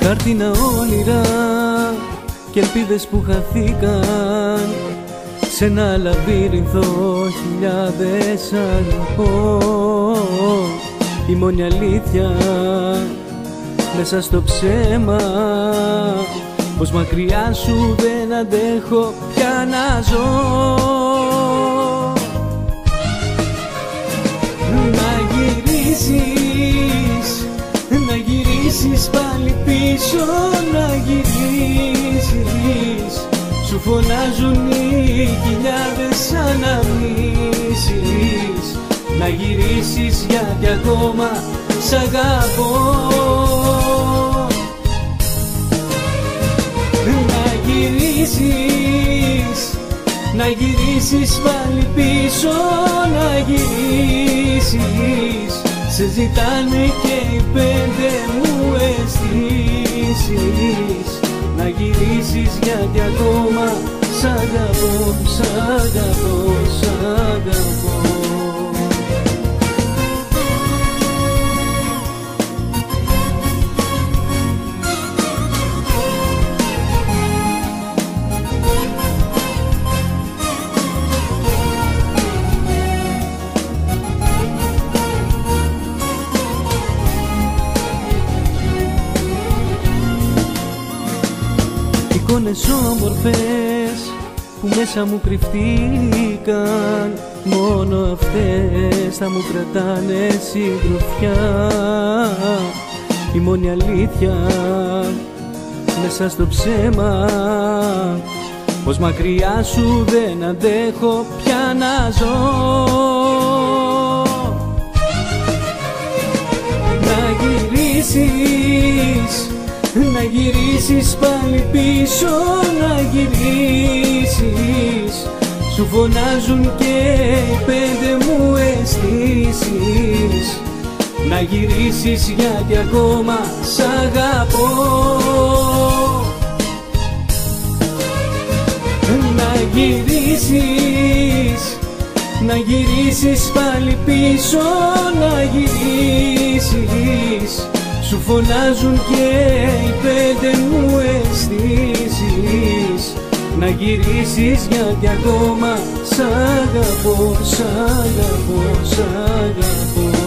Χάρτινα όνειρα και ελπίδες που χαθήκαν σε ένα λαβύρινθο χιλιάδες αγαπώ. Η μόνη αλήθεια μέσα στο ψέμα, πως μακριά σου δεν αντέχω πια να ζω. Να γυρίσεις πάλι πίσω, να γυρίσεις. Σου φωνάζουν οι χιλιάδες αναμνήσεις. Να γυρίσεις γιατί ακόμα σ' αγαπώ. Να γυρίσεις πάλι πίσω, να γυρίσεις. Σε ζητάνε και οι πέντε μου αισθήσεις. Να γυρίσεις γιατί ακόμα σ' αγαπώ, σ' αγαπώ, σ' αγαπώ. Εικόνες όμορφες που μέσα μου κρυφτήκαν, μόνο αυτές θα μου κρατάνε συντροφιά. Η μόνη αλήθεια μέσα στο ψέμα, πως μακριά σου δεν αντέχω πια να ζω. Να γυρίσεις πάλι πίσω, να γυρίσεις. Σου φωνάζουν και οι πέντε μου αισθήσεις. Να γυρίσεις γιατί ακόμα σ' αγαπώ. Να γυρίσεις πάλι πίσω, να γυρίσεις. Σου φωνάζουν και οι πέντε μου αισθήσεις. Να γυρίσεις γιατί ακόμα σ' αγαπώ, σ' αγαπώ, σ' αγαπώ.